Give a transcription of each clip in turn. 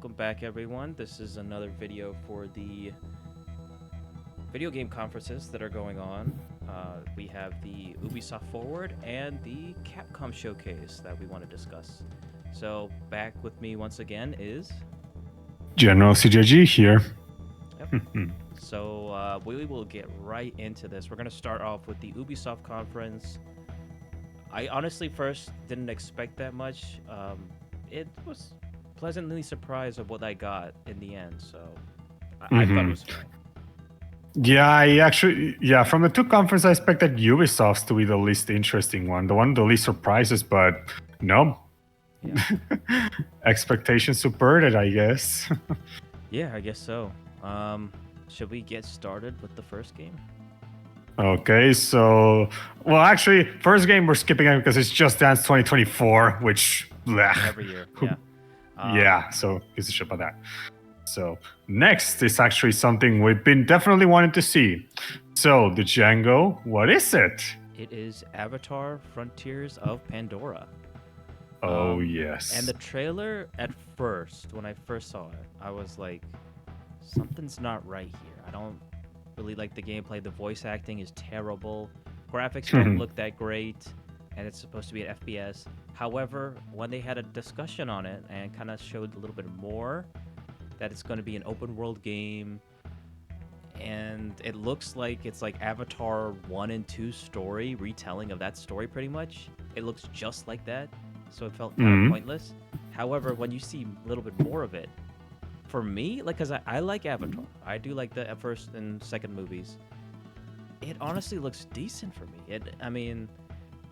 Welcome back, everyone. This is another video for the video game conferences that are going on. We have the Ubisoft Forward and the Capcom Showcase that we want to discuss. So, back with me once again is... GeneralCJG here. Yep. So, we will get right into this. We're going to start off with the Ubisoft conference. I honestly first didn't expect that much. It was pleasantly surprised of what I got in the end, so I thought it was fine. Yeah, from the two conferences, I expected Ubisoft's to be the least interesting one, the least surprises, but no. Yeah. Expectations subverted, I guess. Yeah, I guess so. Should we get started with the first game? Okay, so, well, actually, first game we're skipping it because it's Just Dance 2024, which, blech. Every year, yeah. Yeah, so gives a shit about that. So next is actually something we've been definitely wanting to see. So the Django, what is it? It is Avatar: Frontiers of Pandora. Oh yes. And the trailer, at first, when I first saw it, I was like, something's not right here. I don't really like the gameplay. The voice acting is terrible. Graphics don't look that great, and it's supposed to be an FPS. However, when they had a discussion on it and kind of showed a little bit more, that it's going to be an open world game, and it looks like it's like Avatar 1 and 2 story, retelling of that story pretty much. It looks just like that, so it felt kind of pointless. However, when you see a little bit more of it, for me, like, because I like Avatar. I do like the first and second movies. It honestly looks decent for me. I mean,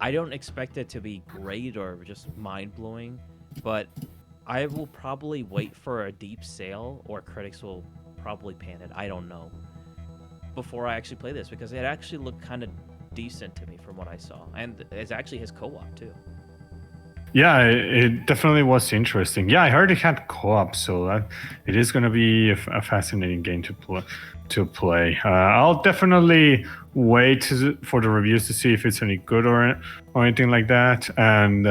I don't expect it to be great or just mind-blowing, but I will probably wait for a deep sale, or critics will probably pan it, I don't know, before I actually play this, because it actually looked kind of decent to me from what I saw. And it actually has co-op, too. Yeah, it definitely was interesting. Yeah, I heard it had co-op, so it is going to be a fascinating game to play. I'll definitely wait for the reviews to see if it's any good or anything like that. And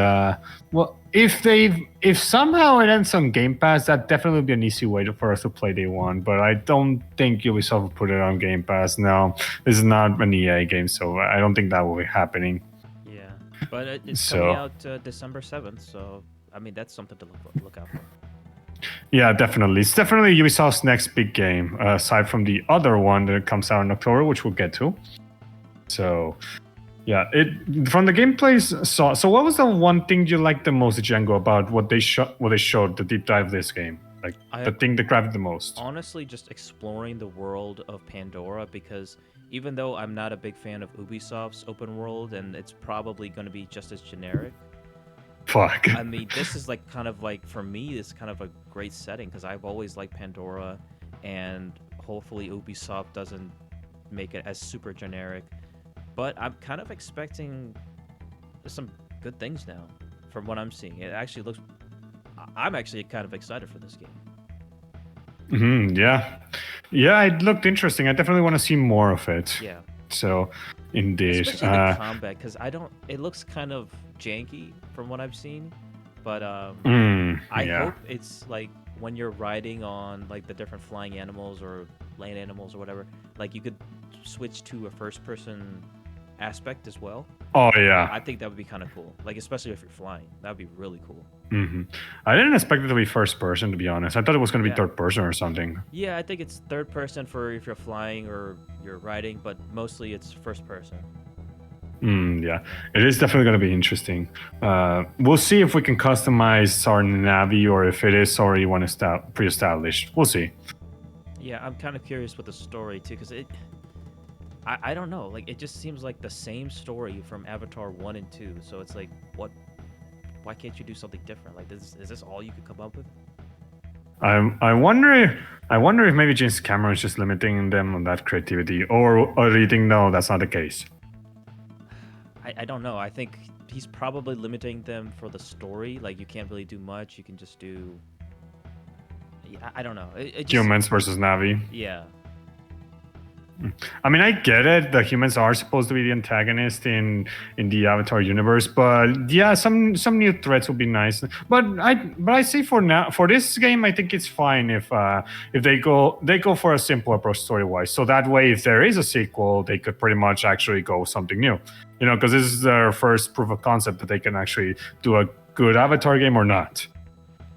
well, if somehow it ends on Game Pass, that definitely would be an easy way for us to play day one. But I don't think Ubisoft will put it on Game Pass. No, this is not an EA game, so I don't think that will be happening. Yeah, but it's coming out December 7th, so I mean that's something to look out for. Yeah, definitely. It's definitely Ubisoft's next big game, aside from the other one that comes out in October, which we'll get to. So, yeah, from the gameplay. So what was the one thing you liked the most, Django, about what they showed, the deep dive of this game? Like the thing that grabbed the most? Honestly, just exploring the world of Pandora, because even though I'm not a big fan of Ubisoft's open world, and it's probably going to be just as generic. Fuck. I mean, this is like kind of like, for me, it's kind of a great setting because I've always liked Pandora, and hopefully Ubisoft doesn't make it as super generic. But I'm kind of expecting some good things now from what I'm seeing. It actually looks... I'm actually kind of excited for this game. Yeah, it looked interesting. I definitely want to see more of it. Yeah. So, indeed. Especially the combat, because it looks kind of janky from what I've seen, but I hope it's like when you're riding on like the different flying animals or land animals or whatever, like you could switch to a first-person aspect as well. Oh yeah, I think that would be kind of cool, like especially if you're flying. That would be really cool. I didn't expect it to be first person, to be honest. I thought it was going to be third person or something. Yeah, I think it's third person for if you're flying or you're riding, but mostly it's first person. Yeah, it is definitely going to be interesting. We'll see if we can customize our Navi or if it is already pre-established. We'll see. Yeah, I'm kind of curious with the story too, because I don't know. Like, it just seems like the same story from Avatar 1 and 2. So it's like, why can't you do something different? Like, is this all you could come up with? I wonder if maybe James Cameron is just limiting them on that creativity, or do you think no, that's not the case? I don't know. I think he's probably limiting them for the story. Like, you can't really do much. You can just do... I don't know. It just... Humans versus Navi. Yeah. I mean, I get it. The humans are supposed to be the antagonist in the Avatar universe, but yeah, some new threats would be nice. But I say for now, for this game, I think it's fine if they go for a simple approach story wise. So that way, if there is a sequel, they could pretty much actually go something new. You know, because this is their first proof of concept that they can actually do a good Avatar game or not.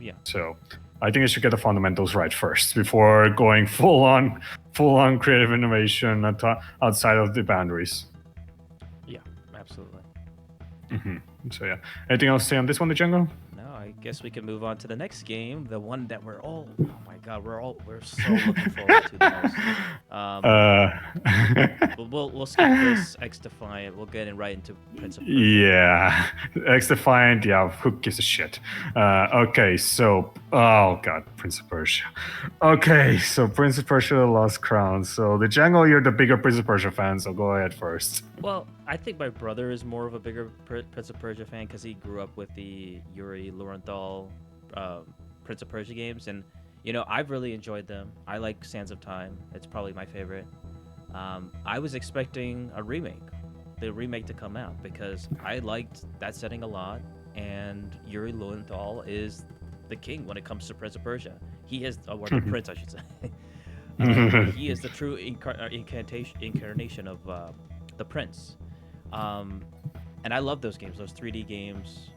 Yeah. So I think they should get the fundamentals right first before going full on creative innovation outside of the boundaries. Yeah, absolutely. Mm-hmm. So yeah, anything else to say on this one, the Django? No, I guess we can move on to the next game, the one that we're all, oh my god, we're so looking forward to the most. We'll skip this X-Defiant. We'll get in right into Prince of Persia. Yeah, X-Defiant. Yeah, who gives a shit? Okay, so oh god, Prince of Persia. Okay, so Prince of Persia: The Lost Crown. So the Django, you're the bigger Prince of Persia fan, so go ahead first. Well, I think my brother is more of a bigger Prince of Persia fan because he grew up with the Yuri Lowenthal Prince of Persia games, and you know I've really enjoyed them. I like Sands of Time; it's probably my favorite. I was expecting the remake to come out because I liked that setting a lot, and Yuri Lowenthal is the king when it comes to Prince of Persia. He is, or the prince, I should say. He is the true incarnation of the prince. And I love those games, those 3D games,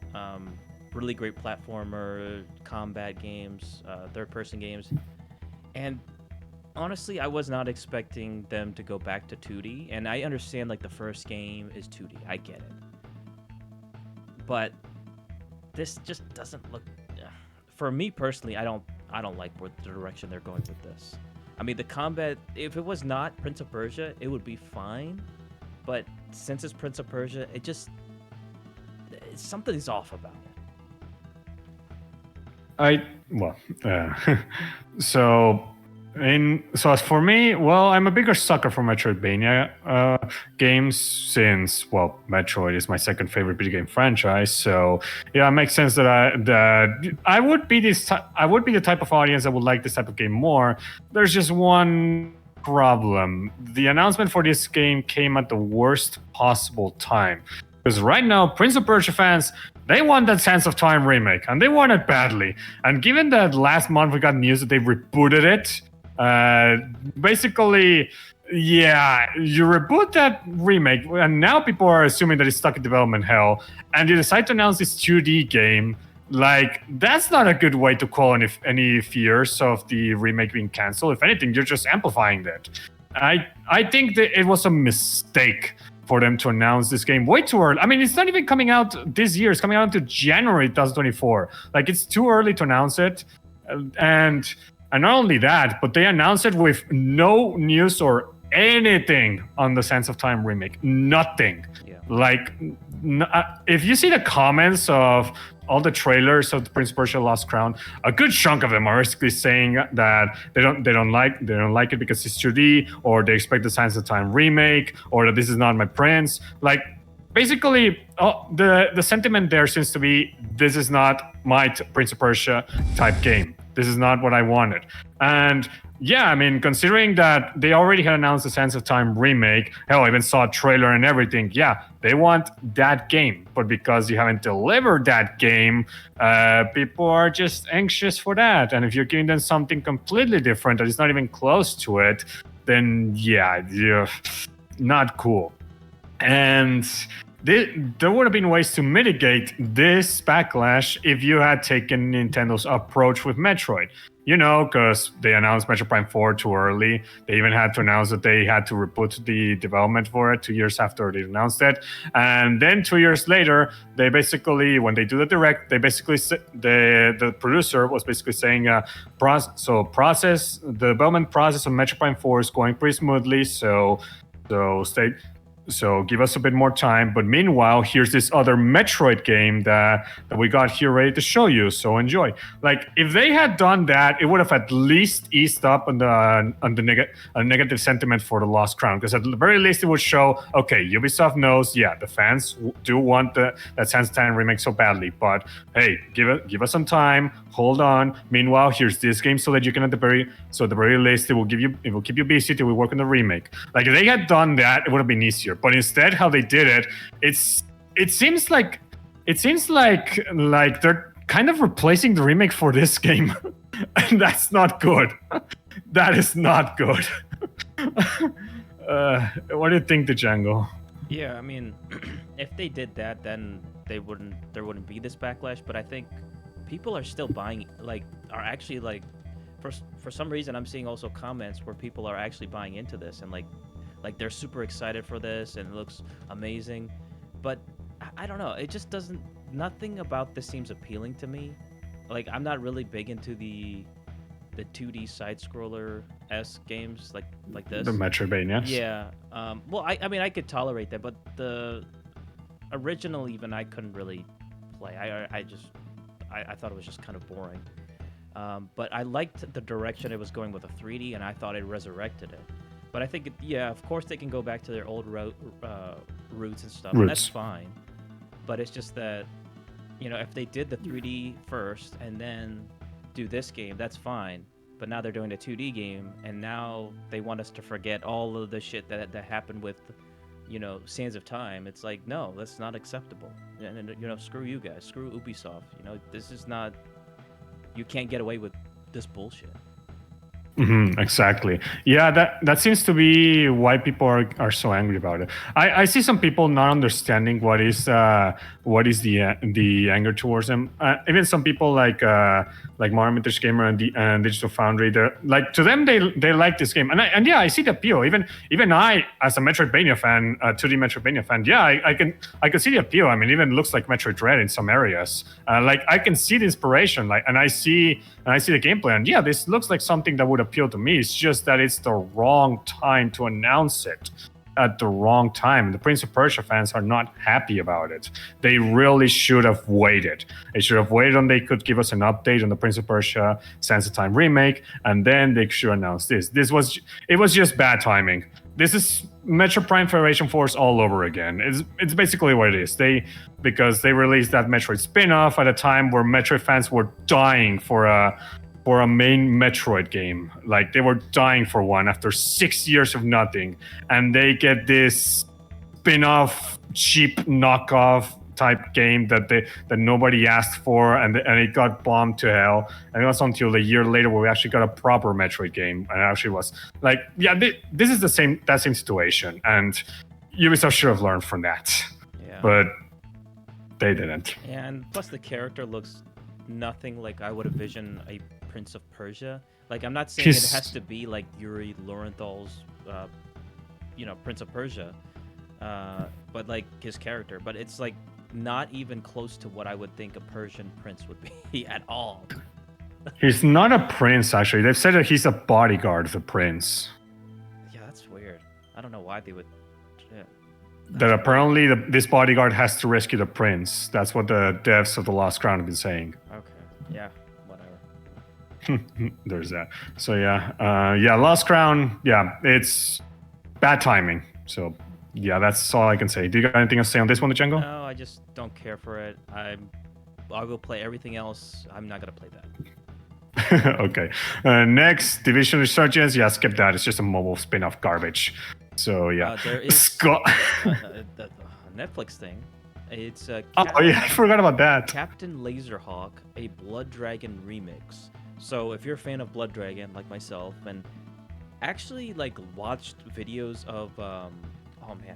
really great platformer, combat games, third-person games. And honestly, I was not expecting them to go back to 2D, and I understand like the first game is 2D. I get it. But this just doesn't look for me personally, I don't like what the direction they're going with this. I mean, the combat, if it was not Prince of Persia, it would be fine. But since it's Prince of Persia, something's off about it. So as for me, well, I'm a bigger sucker for Metroidvania games since, well, Metroid is my second favorite video game franchise. So yeah, it makes sense that I would be the type of audience that would like this type of game more. There's just one problem. The announcement for this game came at the worst possible time. Because right now, Prince of Persia fans, they want that Sands of Time remake, and they want it badly. And given that last month we got news that they rebooted it, basically, yeah, you reboot that remake, and now people are assuming that it's stuck in development hell, and you decide to announce this 2D game. Like, that's not a good way to quell any fears of the remake being canceled. If anything, you're just amplifying that. I think that it was a mistake for them to announce this game way too early. I mean, it's not even coming out this year. It's coming out into January 2024. Like, it's too early to announce it. And not only that, but they announced it with no news or anything on the Sands of Time remake. Nothing. Yeah. Like, if you see the comments of all the trailers of the Prince of Persia: Lost Crown, a good chunk of them are basically saying that they don't like it because it's 2D, or they expect the Sands of Time remake, or that this is not my prince. Like, basically, the sentiment there seems to be, this is not my Prince of Persia type game. This is not what I wanted. And yeah, I mean, considering that they already had announced the Sands of Time remake, hell, I even saw a trailer and everything. Yeah, they want that game. But because you haven't delivered that game, people are just anxious for that. And if you're giving them something completely different that is not even close to it, then yeah, you're not cool. And there would have been ways to mitigate this backlash if you had taken Nintendo's approach with Metroid. You know, because they announced Metroid Prime 4 too early. They even had to announce that they had to reboot the development for it 2 years after they announced it. And then 2 years later, they basically, when they do the direct, they basically, the producer was basically saying, the development process of Metroid Prime 4 is going pretty smoothly, so stay So give us a bit more time. But meanwhile, here's this other Metroid game that we got here ready to show you. So enjoy. Like if they had done that, it would have at least eased up on the negative sentiment for the Lost Crown. Because at the very least, it would show, okay, Ubisoft knows, yeah, the fans do want that Sands of Time remake so badly. But hey, give us some time. Hold on. Meanwhile, here's this game so that you can at the very least it will keep you busy till we work on the remake. Like if they had done that, it would have been easier. But instead, how they did it, it seems like they're kind of replacing the remake for this game, and that's not good. That is not good. What do you think, Django? Yeah, I mean, if they did that, then there wouldn't be this backlash. But I think people are still buying, are actually for some reason I'm seeing also comments where people are actually buying into this and like they're super excited for this and it looks amazing. But I don't know, it just doesn't. Nothing about this seems appealing to me. Like I'm not really big into the 2D side scroller-esque games like this. The Metroidvanias. Yeah. Well, I mean I could tolerate that, but the original even I couldn't really play. I thought it was just kind of boring. But I liked the direction it was going with a 3D, and I thought it resurrected it. But I think, of course they can go back to their old roots and stuff, and that's fine. But it's just that, if they did the 3D first and then do this game, that's fine. But now they're doing a 2D game, and now they want us to forget all of the shit that happened with, Sands of Time. It's like, no, that's not acceptable. And screw you guys, screw Ubisoft. This is not. You can't get away with this bullshit. Exactly. Yeah, that seems to be why people are so angry about it. I see some people not understanding what is the anger towards them. Even some people like Mario Vintage Gamer and Digital Foundry, they're like, to them they like this game, and I see the appeal. Even I, as a Metroidvania fan, 2D Metroidvania fan, I can see the appeal. I mean, even looks like Metroid Dread in some areas. I can see the inspiration, and I see the gameplay, and this looks like something that would appeal to me. It's just that it's the wrong time to announce it at the wrong time. The Prince of Persia fans are not happy about it. They really should have waited. They should have waited and they could give us an update on the Prince of Persia Sands of Time remake, and then they should announce this. It was just bad timing. This is Metro Prime Federation Force all over again. It's basically what it is. Because they released that Metroid spin-off at a time where Metroid fans were dying for a main Metroid game. Like they were dying for one after 6 years of nothing, and they get this spin-off, cheap knockoff type game that nobody asked for, and it got bombed to hell. And it was until a year later where we actually got a proper Metroid game, and it actually was like, this is that same situation, and Ubisoft should have learned from that. Yeah. But they didn't. Yeah, and plus the character looks nothing like I would envision a Prince of Persia. Like I'm not saying it has to be like Yuri Lorenthal's, Prince of Persia, but like his character. But it's like not even close to what I would think a Persian prince would be at all. He's not a prince, actually. They've said that he's a bodyguard of the prince. Yeah, that's weird. I don't know why they would. Yeah, that apparently this bodyguard has to rescue the prince. That's what the devs of the Lost Crown have been saying. Okay. Yeah. There's that. So Lost Crown, it's bad timing. So that's all I can say. Do you got anything else to say on this one, Django? No, I just don't care for it. I will play everything else. I'm not gonna play that. Okay. Next, Division Resurgence. Yeah, skip that. It's just a mobile spin-off garbage. So there is the Netflix thing. It's I forgot about that. Captain Laserhawk, a Blood Dragon remix. So if you're a fan of Blood Dragon, like myself, and actually watched videos of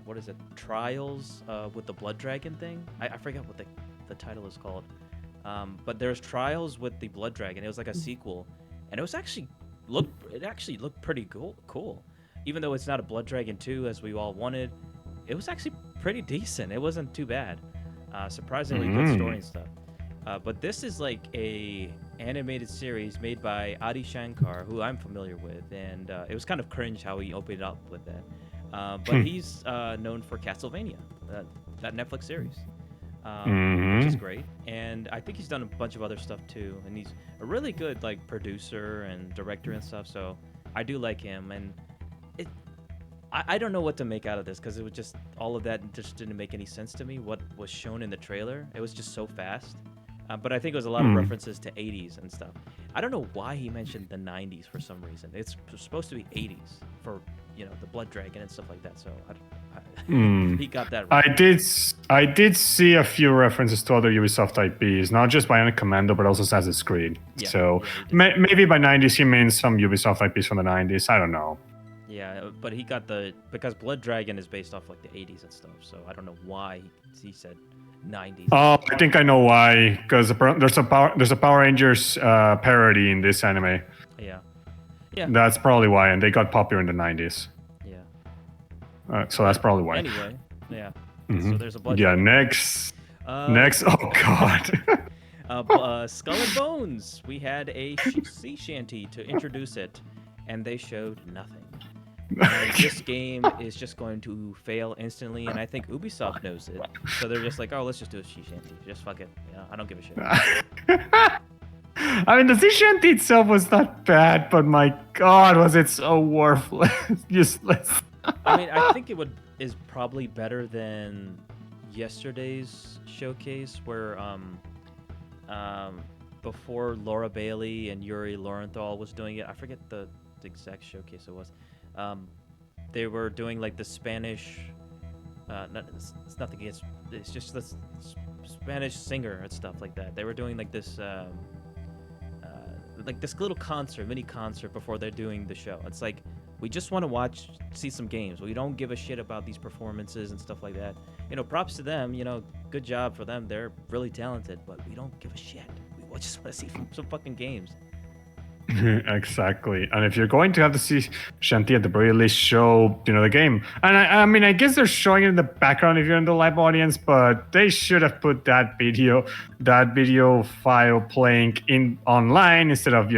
what is it? Trials with the Blood Dragon thing. I forget what the title is called. But there's Trials with the Blood Dragon. It was like a sequel, and it actually looked pretty cool. Even though it's not a Blood Dragon 2 as we all wanted, it was actually pretty decent. It wasn't too bad. Surprisingly good story and stuff. But this is like a animated series made by Adi Shankar, who I'm familiar with, and it was kind of cringe how he opened up with that. But he's known for Castlevania, that Netflix series, which is Mm-hmm. great. And I think he's done a bunch of other stuff too. And he's a really good like producer and director and stuff. So I do like him. And it, I don't know what to make out of this because it was just all of that just didn't make any sense to me. What was shown in the trailer, it was just so fast. But I think it was a lot of references to 80s and stuff. I don't know why he mentioned the 90s for some reason. It's supposed to be 80s for the Blood Dragon and stuff like that. So he got that right. I did see a few references to other Ubisoft IPs, not just Bionic Commando, but also Assassin's Creed. Yeah, So he did. maybe by 90s he means some Ubisoft IPs from the 90s. I don't know. Yeah, but he got because Blood Dragon is based off like the 80s and stuff. So I don't know why he said 90s. Oh, I think I know why. Because there's a Power Rangers parody in this anime. Yeah. Yeah. That's probably why, and they got popular in the 90s. Yeah. So that's probably why. Anyway, yeah. Mhm. So there's a Blood Yeah, Dragon. next. Oh god. Skull and Bones. We had a sea shanty to introduce it, and they showed nothing. This game is just going to fail instantly, and I think Ubisoft knows it. So they're just like, oh, let's just do a sea shanty. Just fuck it. Yeah, I don't give a shit. I mean, the sea shanty itself was not bad, but my god, was it so worthless, useless. I mean, I think is probably better than yesterday's showcase, where before Laura Bailey and Yuri Lowenthal was doing it. I forget the exact showcase it was. They were doing like the Spanish. It's nothing against. It's just the Spanish singer and stuff like that. They were doing like this little mini concert before they're doing the show. It's like we just want to see some games. We don't give a shit about these performances and stuff like that. Props to them. Good job for them. They're really talented, but we don't give a shit. We just want to see some fucking games. Exactly. And if you're going to have to see Shanty, at the very least show the game. And I mean, I guess they're showing it in the background if you're in the live audience, but they should have put that video file playing in online instead of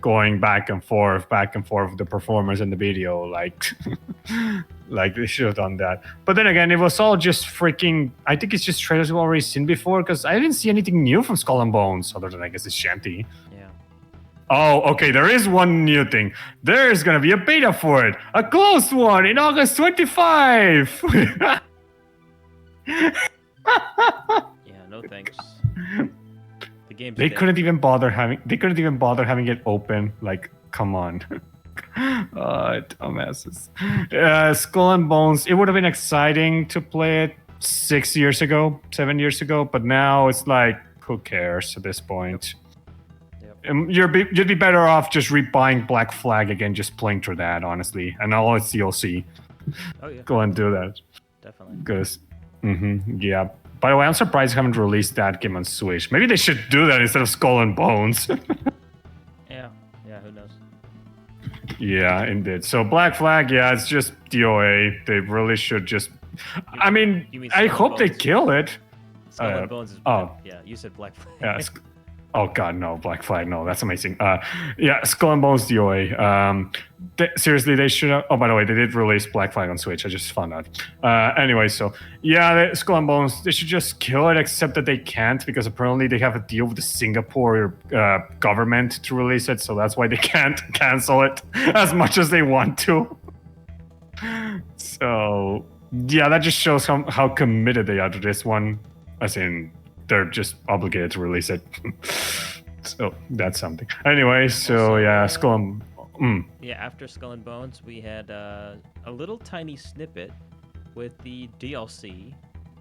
going back and forth with the performers and the video. Like they should have done that. But then again, it was all just freaking. I think it's just trailers we've already seen before, because I didn't see anything new from Skull and Bones other than, I guess, it's Shanty. Oh, okay, there is one new thing. There's gonna be a beta for it. A closed one in August 25! Yeah, no thanks. The game's They dead. couldn't even bother having it open. Like, come on. Dumbasses. Skull and Bones, it would have been exciting to play it 7 years ago, but now it's like, who cares at this point? You'd be better off just rebuying Black Flag again, just playing through that, honestly, and all its DLC. Oh yeah. Go and do that. Definitely. Because, yeah. By the way, I'm surprised they haven't released that game on Switch. Maybe they should do that instead of Skull and Bones. Yeah, who knows? Yeah, indeed. So Black Flag, yeah, it's just DOA. They really should just. I mean, I hope they kill it. Skull and Bones is. Oh. Yeah, you said Black Flag. Yeah. Oh god, no, Black Flag, no, that's amazing. Yeah, Skull and Bones DOA. Seriously, they should have. Oh, by the way, they did release Black Flag on Switch. I just found out. Anyway, so yeah, Skull and Bones, they should just kill it, except that they can't, because apparently they have a deal with the Singapore government to release it, so that's why they can't cancel it as much as they want to. So yeah, that just shows how committed they are to this one, as in, they're just obligated to release it. So that's something. Anyway, so yeah, Skull and... Yeah, after Skull and Bones, we had a little tiny snippet with the DLC,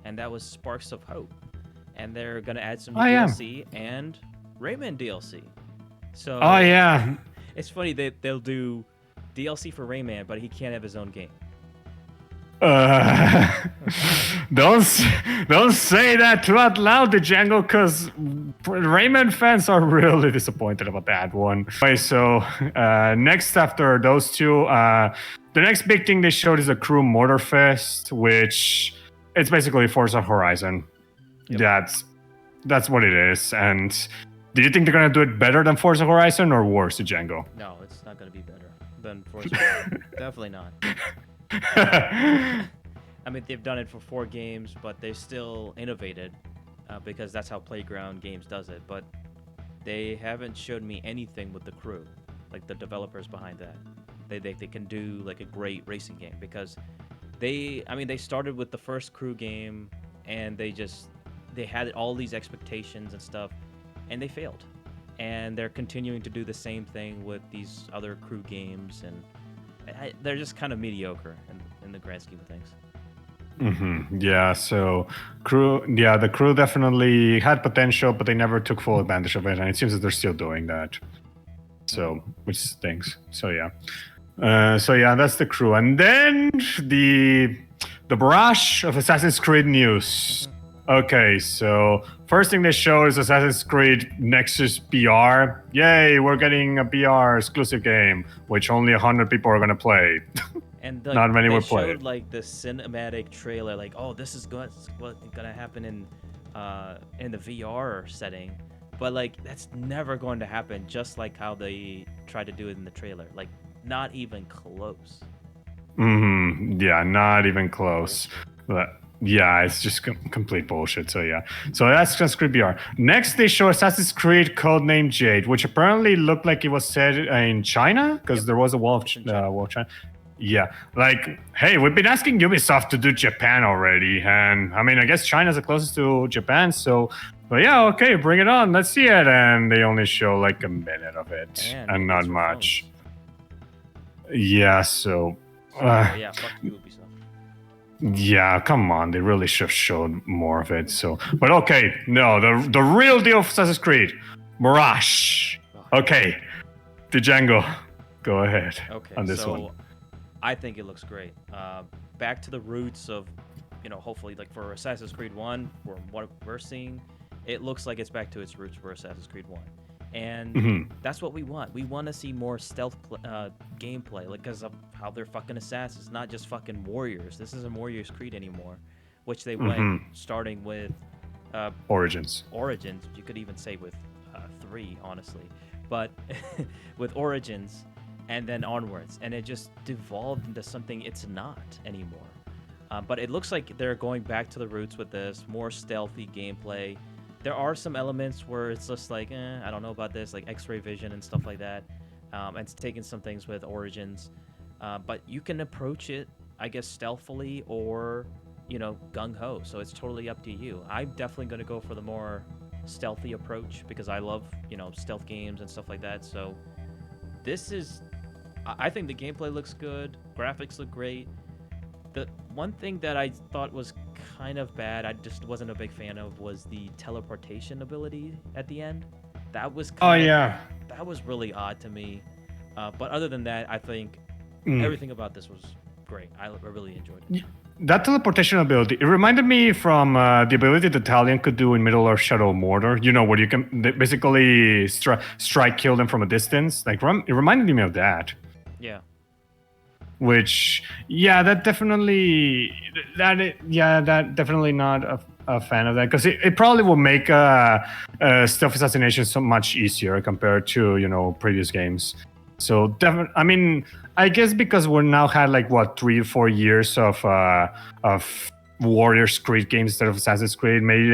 and that was Sparks of Hope. And they're going to add some DLC and Rayman DLC. So oh, yeah. It's funny that they'll do DLC for Rayman, but he can't have his own game. Don't say that too out loud, Django, because Rayman fans are really disappointed about that one. Okay, so next after those two, the next big thing they showed is a Crew Motorfest, which it's basically Forza Horizon. Yep. That's what it is. And do you think they're gonna do it better than Forza Horizon or worse, Django? No, it's not gonna be better than Forza Horizon. Definitely not. I mean, they've done it for 4 games, but they still innovated because that's how Playground Games does it. But they haven't showed me anything with the crew, like the developers behind that. They can do like a great racing game because they started with the first crew game and they had all these expectations and stuff, and they failed. And they're continuing to do the same thing with these other crew games, and they're just kind of mediocre in the grand scheme of things. Yeah, so the crew definitely had potential, but they never took full advantage of it, and it seems that they're still doing that. So, which stinks. So yeah, that's the crew, and then the barrage of Assassin's Creed news. Okay, so first thing they showed is Assassin's Creed Nexus BR. Yay, we're getting a BR exclusive game, which only 100 people are gonna play. And not many they will showed play it. like the cinematic trailer, like, oh, this is what's gonna happen in the VR setting, but like that's never going to happen. Just like how they tried to do it in the trailer, like not even close. Yeah, not even close. But yeah, it's just complete bullshit. So yeah, so that's Assassin's Creed BR. Next, they show Assassin's Creed Codename Jade, which apparently looked like it was set in China because there was a wall of China. Yeah, like, hey, we've been asking Ubisoft to do Japan already, and I mean, I guess China's the closest to Japan, so, but yeah, okay, bring it on, let's see it, and they only show like a minute of it, and not much. Yeah, so. Yeah, fuck you, Ubisoft. Yeah, come on, they really should have showed more of it. So, but okay, no, the real deal of Assassin's Creed, Mirage. Okay, the Django, go ahead. Okay, on this so one. I think it looks great. Back to the roots of, hopefully, like for Assassin's Creed 1, from what we're seeing, it looks like it's back to its roots for Assassin's Creed 1. And that's what we want. We want to see more stealth gameplay, like, because of how they're fucking assassins, not just fucking warriors. This isn't Warriors Creed anymore, which they went starting with Origins. You could even say with 3, honestly. But with Origins, and then onwards, and it just devolved into something it's not anymore. But it looks like they're going back to the roots with this, more stealthy gameplay. There are some elements where it's just like, I don't know about this, like X-ray vision and stuff like that. And it's taking some things with Origins. But you can approach it, I guess, stealthily or, gung-ho. So it's totally up to you. I'm definitely going to go for the more stealthy approach because I love, stealth games and stuff like that. So I think the gameplay looks good. Graphics look great. The one thing that I thought was kind of bad, I just wasn't a big fan of, was the teleportation ability at the end. That was that was really odd to me. But other than that, I think everything about this was great. I really enjoyed it. That teleportation ability, it reminded me from the ability that Talion could do in Middle-earth Shadow of Mordor. Where you can basically strike kill them from a distance. Like, it reminded me of that. Yeah. Which, that definitely not a fan of that, because it probably will make stealth assassination so much easier compared to previous games. So definitely, I mean, I guess because we're now had like 3 or 4 years of Warriors Creed games instead of Assassin's Creed, maybe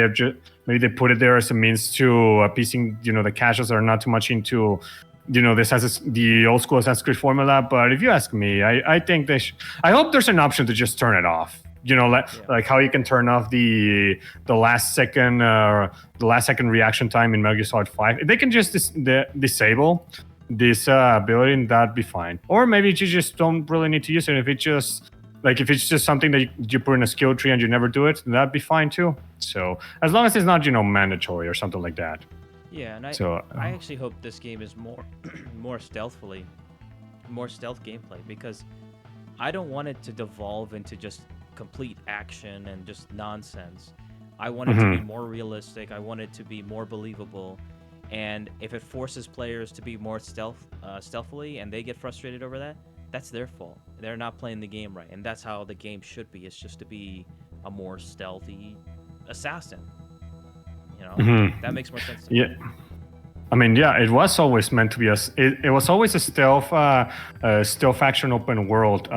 they put it there as a means to appeasing the casuals that are not too much into the old school Assassin's Creed formula. But if you ask me, I think I hope there's an option to just turn it off. Like how you can turn off the last second reaction time in Metal Gear Solid 5. If they can just disable this ability, and that'd be fine. Or maybe you just don't really need to use it. If it's just something that you put in a skill tree and you never do it, that'd be fine too. So as long as it's not mandatory or something like that. Yeah, and I actually hope this game is more stealth gameplay, because I don't want it to devolve into just complete action and just nonsense. I want it to be more realistic. I want it to be more believable. And if it forces players to be more stealthily and they get frustrated over that, that's their fault. They're not playing the game right. And that's how the game should be. It's just to be a more stealthy assassin. That makes more sense to me. I mean, yeah, it was always meant to be it was always a stealth action open world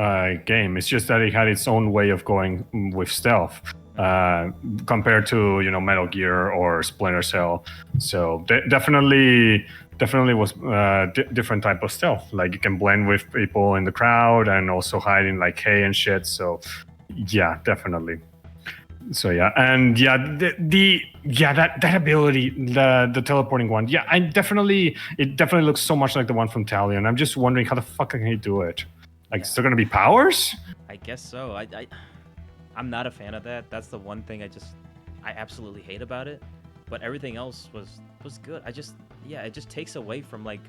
game. It's just that it had its own way of going with stealth compared to Metal Gear or Splinter Cell. So definitely was different type of stealth. Like you can blend with people in the crowd and also hide in like hay and shit. So yeah, definitely. So yeah, and yeah, that ability, the teleporting one, yeah, it definitely looks so much like the one from Talion. I'm just wondering how the fuck can he do it? Like, is there gonna be powers? I guess so. I'm not a fan of that. That's the one thing I absolutely hate about it. But everything else was good. It just takes away from like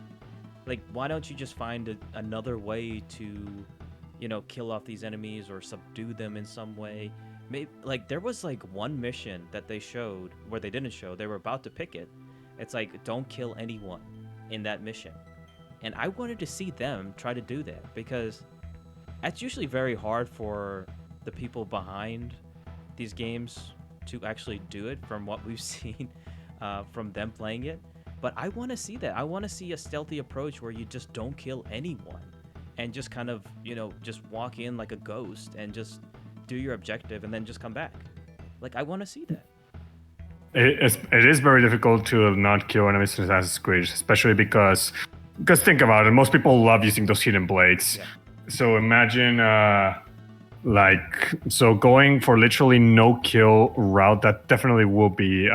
why don't you just find another way to, kill off these enemies or subdue them in some way? Maybe like there was like one mission that they showed where they didn't show. They were about to pick it. It's like don't kill anyone in that mission, and I wanted to see them try to do that because that's usually very hard for the people behind these games to actually do it from what we've seen from them playing it. But I want to see that. I want to see a stealthy approach where you just don't kill anyone and just kind of, just walk in like a ghost and just do your objective and then just come back. Like, I want to see that. It is very difficult to not kill enemies in Assassin's Creed, especially because think about it, most people love using those hidden blades. Yeah. So imagine going for literally no kill route, that definitely will be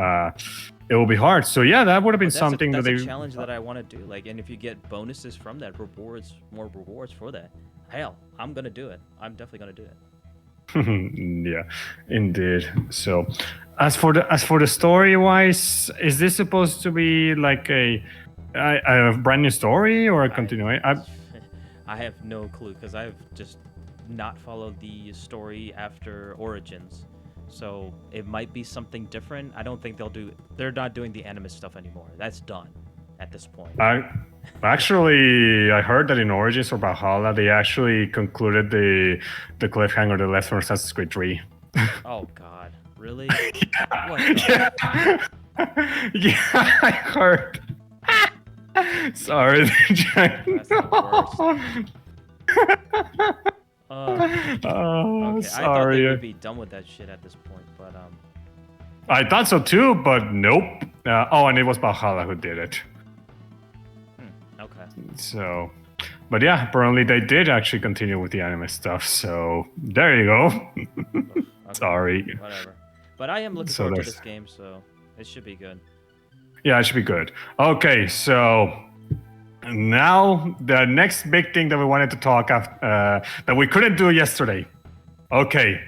it will be hard. So yeah, that would have been something that's a challenge that I want to do. Like, and if you get bonuses from that, more rewards for that, hell, I'm gonna do it. I'm definitely gonna do it. Yeah, indeed. So, as for the story wise, is this supposed to be like a brand new story or a continuation? I have no clue because I've just not followed the story after Origins, so it might be something different. I don't think they're not doing the Animus stuff anymore. That's done at this point. I heard that in Origins or Valhalla, they actually concluded the cliffhanger that left from Assassin's Creed 3. Oh God, really? Yeah. Yeah, I heard. Sorry, that's the worst. Okay, sorry. I thought they would be done with that shit at this point, but I thought so too, but nope. And it was Valhalla who did it. Okay. So, but yeah, apparently they did actually continue with the anime stuff. So there you go. Okay, sorry. Whatever. But I am looking forward to this game, so it should be good. Yeah, it should be good. Okay, so now the next big thing that we wanted to talk that we couldn't do yesterday. Okay,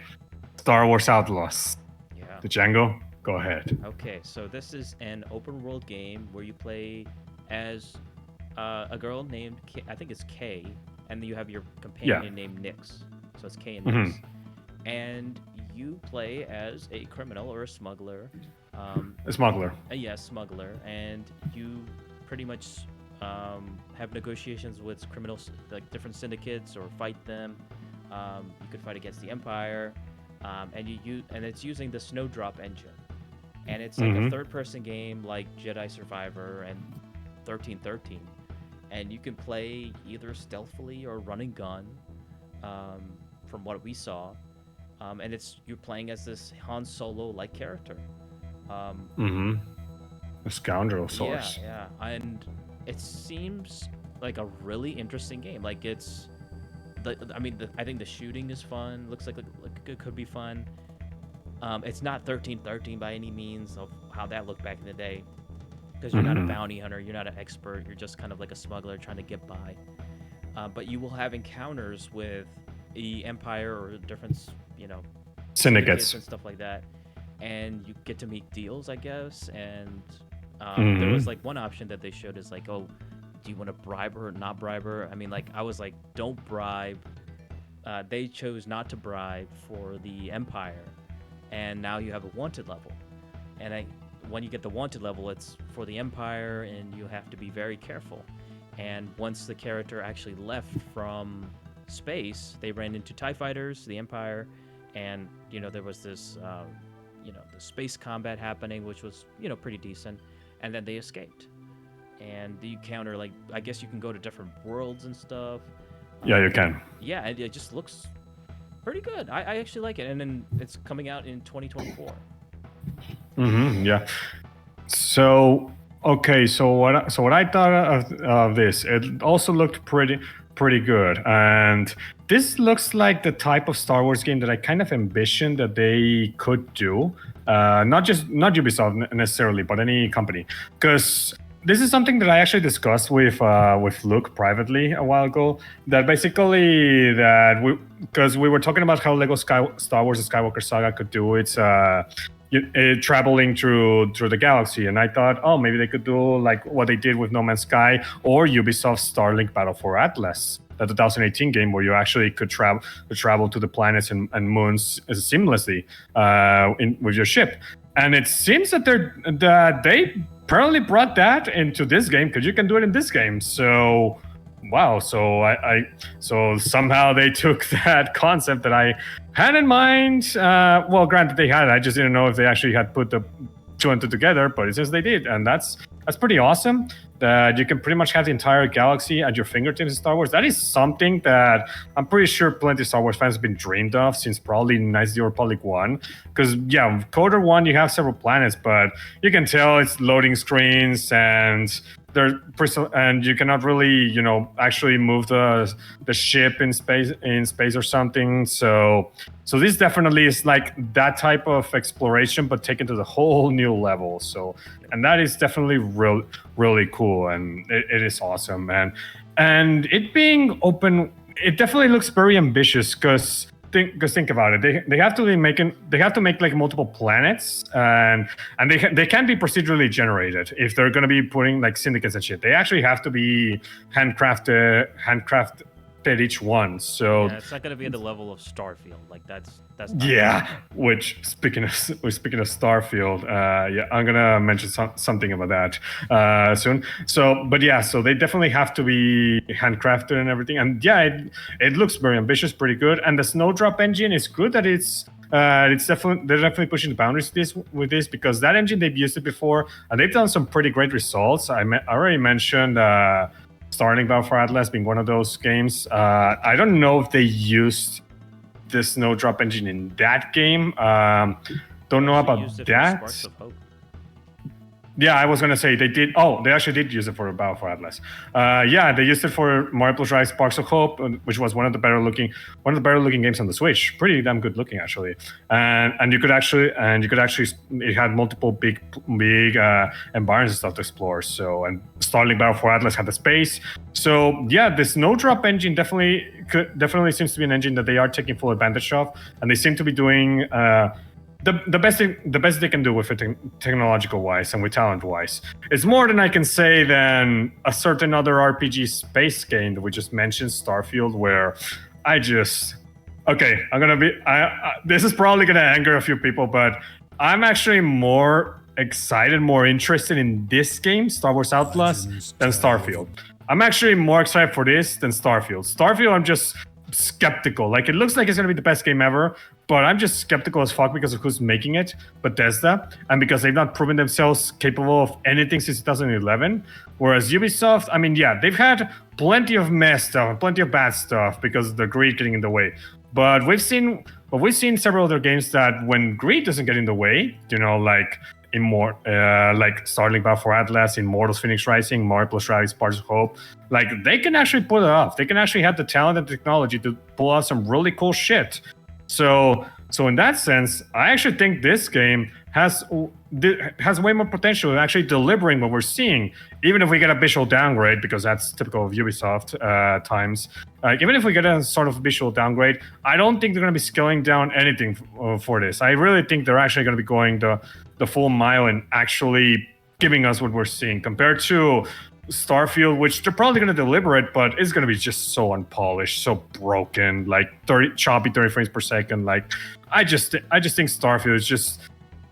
Star Wars Outlaws. Yeah. The Django, go ahead. Okay, so this is an open world game where you play as a girl named I think it's Kay, and you have your companion named Nyx. So it's Kay and Nyx. And you play as a criminal or a smuggler. A smuggler. Smuggler, and you pretty much have negotiations with criminals, like different syndicates, or fight them. You could fight against the Empire, and it's using the Snowdrop engine, and it's like a third-person game like Jedi Survivor and 1313, and you can play either stealthily or run and gun, from what we saw, and you're playing as this Han Solo-like character. A scoundrel source. Yeah, and it seems like a really interesting game. Like I think the shooting is fun. Looks like it could be fun. It's not 1313 by any means of how that looked back in the day, because you're not a bounty hunter, you're not an expert, you're just kind of like a smuggler trying to get by. But you will have encounters with the Empire or different, syndicates and stuff like that, and you get to make deals, I guess. And there was like one option that they showed is like, oh, do you want to bribe her or not bribe her? I mean, like, I was like, don't bribe. They chose not to bribe for the Empire, and now you have a wanted level. And when you get the wanted level, it's for the Empire, and you have to be very careful. And once the character actually left from space, they ran into TIE fighters, the Empire, and there was this the space combat happening, which was pretty decent, and then they escaped. and you counter like I guess you can go to different worlds and stuff. Yeah, you can. Yeah, it just looks pretty good. I actually like it, and then it's coming out in 2024. Yeah. So okay, so what I thought of this, it also looked pretty good, and this looks like the type of Star Wars game that I kind of envisioned that they could do. Not Ubisoft necessarily, but any company, because this is something that I actually discussed with Luke privately a while ago. That basically because we were talking about how Lego Star Wars: The Skywalker Saga could do its traveling through the galaxy, and I thought, oh, maybe they could do like what they did with No Man's Sky or Ubisoft's Starlink Battle for Atlas, the 2018 game where you actually could travel to the planets and moons seamlessly with your ship. And it seems that they apparently brought that into this game because you can do it in this game. So wow, so somehow they took that concept that I had in mind. Well, granted they had, I just didn't know if they actually had put the two and two together, but it says they did, and that's pretty awesome. That you can pretty much have the entire galaxy at your fingertips in Star Wars. That is something that I'm pretty sure plenty of Star Wars fans have been dreamed of since probably Knights of the Old Republic 1. Because yeah, KOTOR 1 you have several planets, but you can tell it's loading screens and you cannot really, actually move the ship in space or something. So this definitely is like that type of exploration, but taken to the whole new level. So, and that is definitely really cool, and it is awesome, and it being open, it definitely looks very ambitious because. Think about it. They have to make like multiple planets, and they can't be procedurally generated if they're going to be putting like syndicates and shit. They actually have to be handcrafted each one. So yeah, it's not going to be at the level of Starfield. Like that's not yeah. Which speaking of Starfield, yeah, I'm gonna mention something about that soon. So they definitely have to be handcrafted and everything. And yeah, it looks very ambitious, pretty good. And the Snowdrop engine is good. That they're definitely pushing the boundaries with this because that engine they've used it before and they've done some pretty great results. I already mentioned. Starlink Battle for Atlas being one of those games. I don't know if they used the Snowdrop engine in that game. Don't know about that. Yeah, I was gonna say they did. Oh, they actually did use it for Battle for Atlas. Yeah, they used it for Mario Plus Rabbids Sparks of Hope, which was one of the better looking games on the Switch. Pretty damn good looking actually. And you could actually it had multiple big environments and stuff to explore. So and Starlink Battle for Atlas had the space. So yeah, the Snowdrop engine definitely seems to be an engine that they are taking full advantage of, and they seem to be doing. The best they can do with it technological wise and with talent wise. It's more than I can say than a certain other RPG space game that we just mentioned, Starfield, where this is probably gonna anger a few people, but I'm actually more excited, more interested in this game, Star Wars Outlaws, than Starfield. I'm actually more excited for this than Starfield. Starfield, I'm just skeptical. Like, it looks like it's gonna be the best game ever, but I'm just skeptical as fuck because of who's making it, Bethesda, and because they've not proven themselves capable of anything since 2011. Whereas Ubisoft, I mean, yeah, they've had plenty of mess stuff and plenty of bad stuff because of the greed getting in the way. But we've seen several other games that when greed doesn't get in the way, like like Starlink Battle for Atlas, Immortals Phoenix Rising, Mario Plus Rabbids Sparks of Hope, like they can actually pull it off. They can actually have the talent and technology to pull out some really cool shit. So in that sense, I actually think this game has way more potential in actually delivering what we're seeing, even if we get a visual downgrade, because that's typical of Ubisoft times. Even if we get a sort of visual downgrade, I don't think they're going to be scaling down anything for this. I really think they're actually going to be going the full mile and actually giving us what we're seeing compared to Starfield, which they're probably going to deliver it, but it's going to be just so unpolished, so broken, like 30 frames per second. Like, I just think Starfield is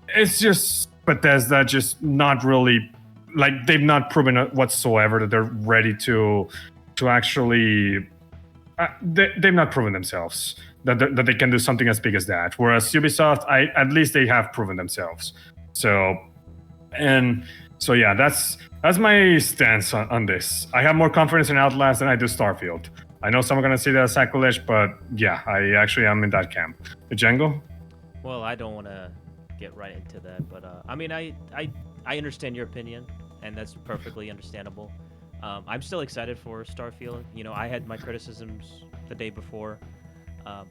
it's just Bethesda just not really, like, they've not proven whatsoever that they're ready to actually. They've not proven themselves that they can do something as big as that. Whereas Ubisoft, at least they have proven themselves. So So yeah, that's my stance on this. I have more confidence in Outlast than I do Starfield. I know some are gonna see that as sacrilege, but yeah, I actually am in that camp. Django? Well, I don't want to get right into that, but I mean, I understand your opinion, and that's perfectly understandable. I'm still excited for Starfield. You know, I had my criticisms the day before,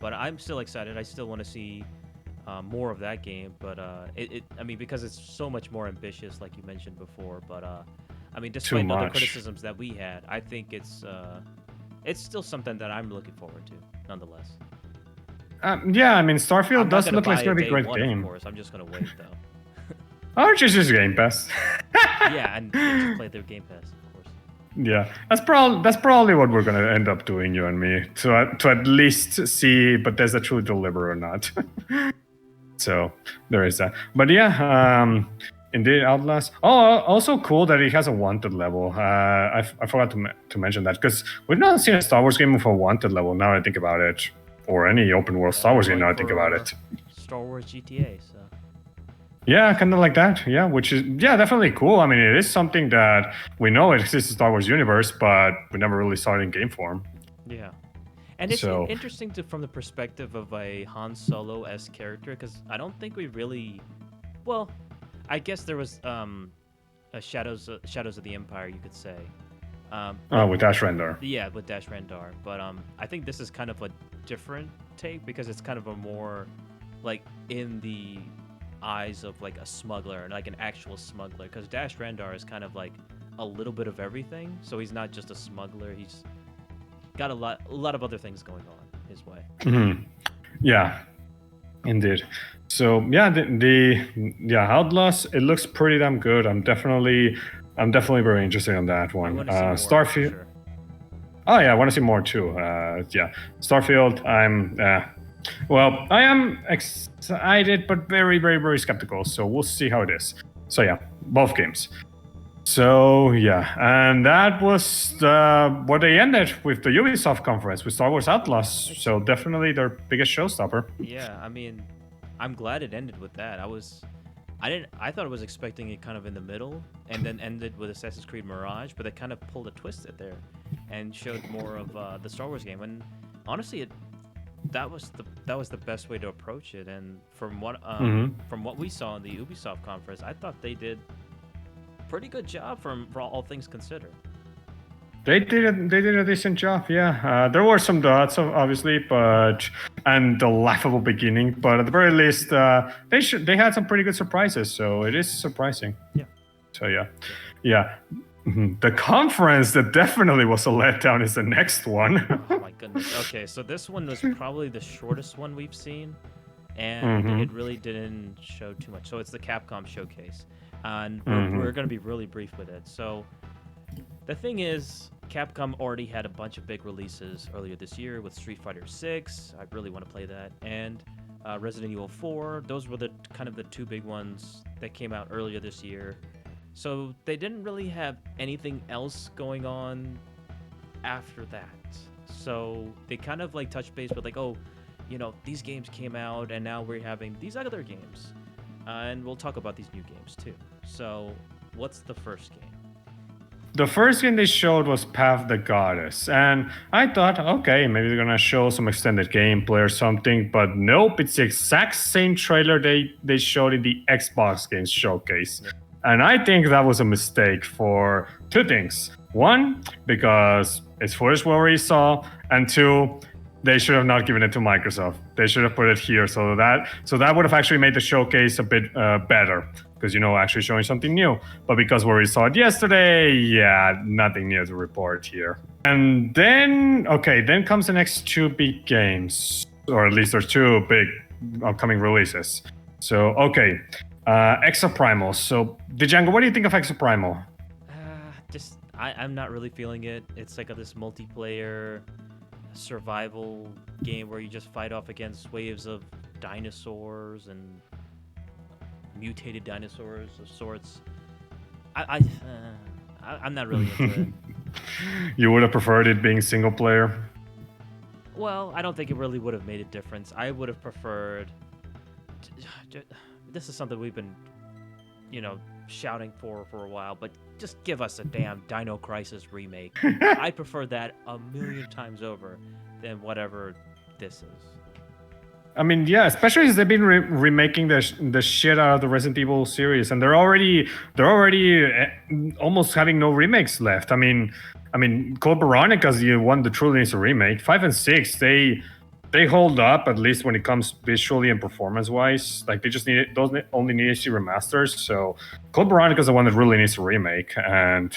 but I'm still excited. I still want to see more of that game, but I mean, because it's so much more ambitious, like you mentioned before. But I mean, Too despite all the much. criticisms that we had, I think it's still something that I'm looking forward to, nonetheless. Yeah, I mean, Starfield I'm not does gonna look like buy it's it gonna be a day great one, game. of course. I'm just gonna wait though. Or just Game Pass. Yeah, and just play their Game Pass, of course. Yeah, that's probably what we're gonna end up doing, you and me, to at least see Bethesda truly deliver or not. So there is that. But yeah, indeed, Outlast. Oh, also cool that it has a wanted level. I forgot to mention that because we've not seen a Star Wars game with a wanted level. Now I think about it, or any open world Star Wars game. Now I think about it. Star Wars GTA, so. Yeah, kind of like that. Yeah, which is definitely cool. I mean, it is something that we know it exists in Star Wars universe, but we never really saw it in game form. Yeah. And it's interesting from the perspective of a Han Solo-esque character, because I don't think we really... Well, I guess there was Shadows of the Empire, you could say. With Dash Rendar. Yeah, with Dash Rendar. But I think this is kind of a different take, because it's kind of a more, like, in the eyes of, like, a smuggler, like an actual smuggler. Because Dash Rendar is kind of, like, a little bit of everything. So he's not just a smuggler, he's got a lot of other things going on his way. Mm-hmm. Yeah, indeed. So yeah, the Outlast, it looks pretty damn good. I'm definitely very interested in that one. Starfield. Sure. Oh yeah, I want to see more too. Yeah, Starfield. I am excited, but very, very, very skeptical. So we'll see how it is. So yeah, both games. So yeah, and that was what they ended with the Ubisoft conference with Star Wars Outlast. So definitely their biggest showstopper. Yeah, I mean, I'm glad it ended with that. I thought I was expecting it kind of in the middle, and then ended with Assassin's Creed Mirage, but they kind of pulled a twist at there, and showed more of the Star Wars game. And honestly, that was the best way to approach it. And from what we saw in the Ubisoft conference, I thought they did pretty good job for all things considered. They did a decent job, yeah. There were some dots, obviously, and the laughable beginning, but at the very least, they had some pretty good surprises. So it is surprising. Yeah. So yeah. The conference that definitely was a letdown is the next one. Oh my goodness. Okay, so this one was probably the shortest one we've seen, and it really didn't show too much. So it's the Capcom showcase, and we're going to be really brief with it. So the thing is, Capcom already had a bunch of big releases earlier this year with Street Fighter 6. I really want to play that, and Resident Evil 4. Those were the two big ones that came out earlier this year. So they didn't really have anything else going on after that. So they kind of like touched base with like, oh, you know, these games came out and now we're having these other games. And we'll talk about these new games too. So what's the first game? The first game they showed was Path the Goddess, and I thought, okay, maybe they're gonna show some extended gameplay or something, but nope, it's the exact same trailer they showed in the Xbox Games Showcase. And I think that was a mistake for two things. One, because it's footage we already saw, and two, they should have not given it to Microsoft. They should have put it here, so that would have actually made the showcase a bit better, because actually showing something new. But because we already saw it yesterday, yeah, nothing new to report here. And then comes the next two big games, or at least there's two big upcoming releases. So Exoprimal. So, Django, what do you think of Exoprimal? I'm not really feeling it. It's like this multiplayer survival game where you just fight off against waves of dinosaurs and mutated dinosaurs of sorts. I'm not really into it. You would have preferred it being single player? Well, I don't think it really would have made a difference. I would have preferred... This is something we've been, shouting for a while, but just give us a damn Dino Crisis remake. I prefer that a million times over than whatever this is. I mean, yeah, especially as they've been remaking the shit out of the Resident Evil series, and they're already almost having no remakes left. I mean, Code Veronica's the one that truly needs a remake. 5 and 6, they hold up, at least when it comes visually and performance wise. Like, they just those only need to remasters. So Code Veronica's the one that really needs a remake, and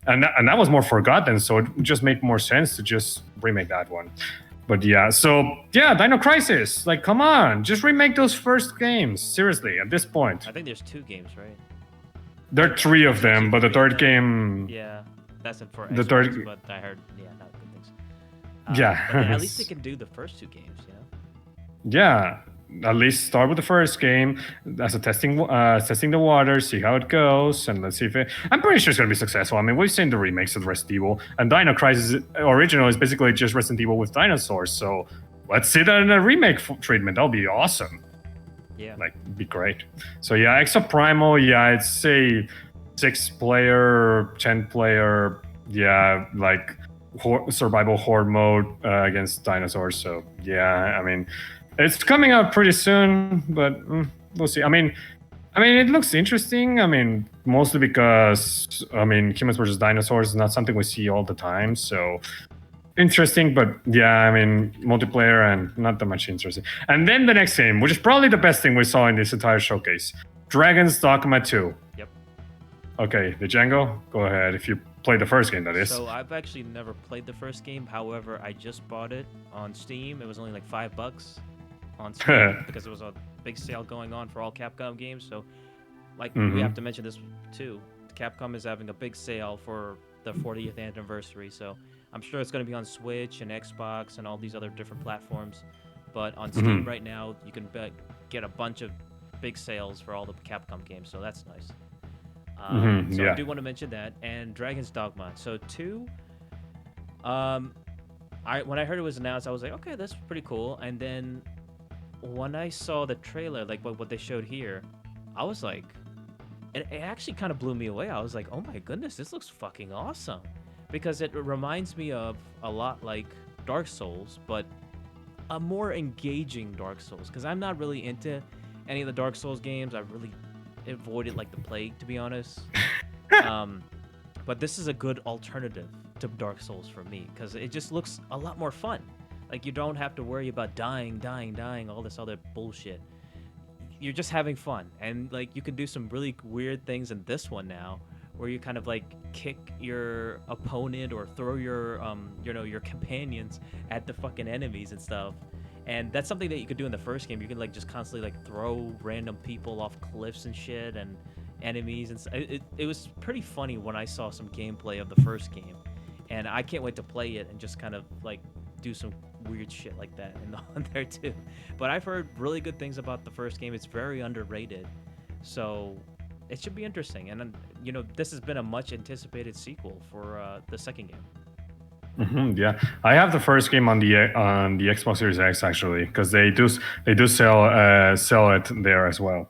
that was more forgotten. So it would just make more sense to just remake that one. But yeah, so yeah, Dino Crisis. Like, come on, just remake those first games. Seriously, at this point. I think there's 2 games, right? There are 3 of them, but the third game. Yeah, that's it for the Xbox, third. but I heard, not good things. Yeah. But at least they can do the first 2 games, you know? Yeah, at least start with the first game as a testing the water, see how it goes, and let's see if it. I'm pretty sure it's gonna be successful. I mean, we've seen the remakes of Resident Evil, and Dino Crisis original is basically just Resident Evil with dinosaurs. So let's see that in a remake treatment. That'll be awesome. Yeah, like, it'd be great. So yeah, Exoprimal. Yeah, I'd say 6-player, 10-player. Yeah, like survival horde mode against dinosaurs. So yeah, I mean. It's coming out pretty soon, but we'll see. I mean, it looks interesting. I mean, mostly because humans versus dinosaurs is not something we see all the time. So interesting, but yeah, I mean, multiplayer and not that much interesting. And then the next game, which is probably the best thing we saw in this entire showcase, Dragon's Dogma 2. Yep. Okay, the Django, go ahead. If you played the first game, that is. So I've actually never played the first game. However, I just bought it on Steam. It was only like $5 on Steam because it was a big sale going on for all Capcom games. So, like, we have to mention this too. Capcom is having a big sale for the 40th anniversary. So I'm sure it's going to be on Switch and Xbox and all these other different platforms. But on Steam right now, you can get a bunch of big sales for all the Capcom games. So that's nice. So I do want to mention that. And Dragon's Dogma. So 2, when I heard it was announced, I was like, okay, that's pretty cool. And then when I saw the trailer, like what they showed here, I was like, it actually kind of blew me away. I was like, oh my goodness, this looks fucking awesome. Because it reminds me of a lot like Dark Souls, but a more engaging Dark Souls. Because I'm not really into any of the Dark Souls games. I really avoided like the plague, to be honest. But this is a good alternative to Dark Souls for me, because it just looks a lot more fun. Like, you don't have to worry about dying, all this other bullshit. You're just having fun. And, like, you can do some really weird things in this one now, where you kind of, like, kick your opponent or throw your, your companions at the fucking enemies and stuff. And that's something that you could do in the first game. You can, like, just constantly, like, throw random people off cliffs and shit and enemies. And it was pretty funny when I saw some gameplay of the first game. And I can't wait to play it and just kind of, like, do some weird shit like that in there too. But I've heard really good things about the first game. It's very underrated, so it should be interesting. And this has been a much anticipated sequel for the second game. Yeah, I have the first game on the Xbox Series X actually, because they do sell it there as well.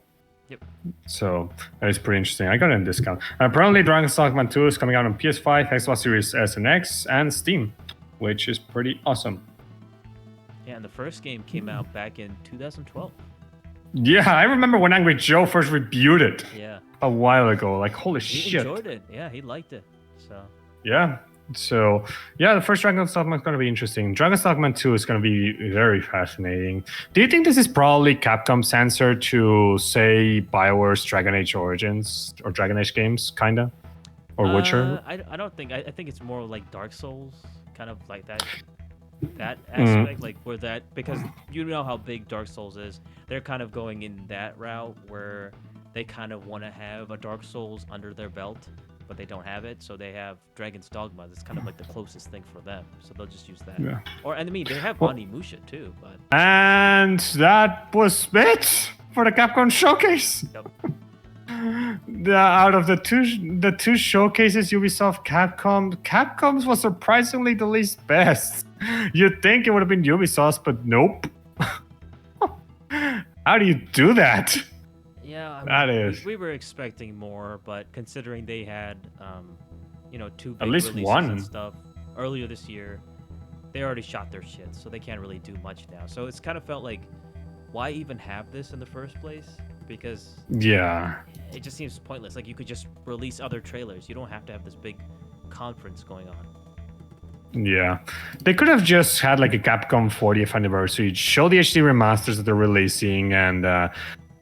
Yep. So that is pretty interesting. I got it in discount. Apparently, Dragon's Dogma 2 is coming out on PS5, Xbox Series S and X, and Steam, which is pretty awesome. Yeah, and the first game came out back in 2012. Yeah, I remember when Angry Joe first reviewed it. Yeah. A while ago. Like, holy shit. He enjoyed it. Yeah, he liked it. So. Yeah. So, yeah, the first Dragon's Dogma is going to be interesting. Dragon's Dogma 2 is going to be very fascinating. Do you think this is probably Capcom's answer to, say, BioWare's Dragon Age Origins or Dragon Age games, kind of? Or Witcher? I don't think. I think it's more like Dark Souls, kind of like that aspect, like where that, because you know how big Dark Souls is. They're kind of going in that route where they kind of want to have a Dark Souls under their belt, but they don't have it, so they have Dragon's Dogma. That's kind of like the closest thing for them, so they'll just use that. Yeah. They have Onimusha too, but. And that was it for the Capcom showcase. Yep. Out of the two showcases, Ubisoft, Capcom's was surprisingly the least best. You'd think it would have been Ubisoft, but nope. How do you do that? Yeah, Yeah, I That mean, is we were expecting more, but considering they had, two at big least releases and one. stuff earlier this year, they already shot their shit, so they can't really do much now. So it's kind of felt like, why even have this in the first place? Because Yeah. it just seems pointless. Like, you could just release other trailers. You don't have to have this big conference going on. Yeah, they could have just had like a Capcom 40th anniversary, show the HD remasters that they're releasing, and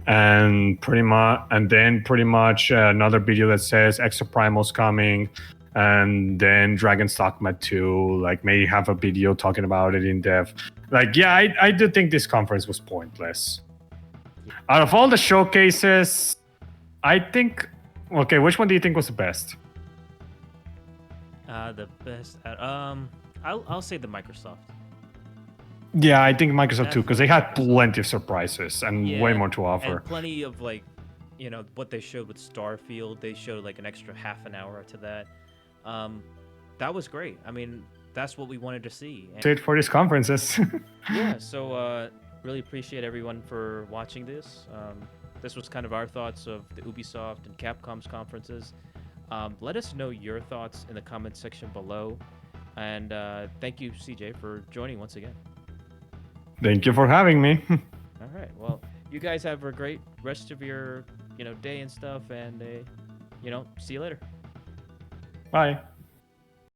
then pretty much another video that says Extra Primal's coming, and then Dragon's Dogma 2. Like maybe have a video talking about it in depth. Like yeah, I do think this conference was pointless. Out of all the showcases, I think. Okay, which one do you think was the best? The best at, I'll say the Microsoft. Yeah, I think Microsoft too, because they had Definitely Microsoft. plenty of surprises and way more to offer. And plenty of like, what they showed with Starfield. They showed like an extra half an hour to that. That was great. I mean, that's what we wanted to see. That's it for these conferences. Yeah, so really appreciate everyone for watching this. This was kind of our thoughts of the Ubisoft and Capcom's conferences. Let us know your thoughts in the comment section below. And thank you, CJ, for joining once again. Thank you for having me. All right. Well, you guys have a great rest of your, day and stuff. And, see you later. Bye.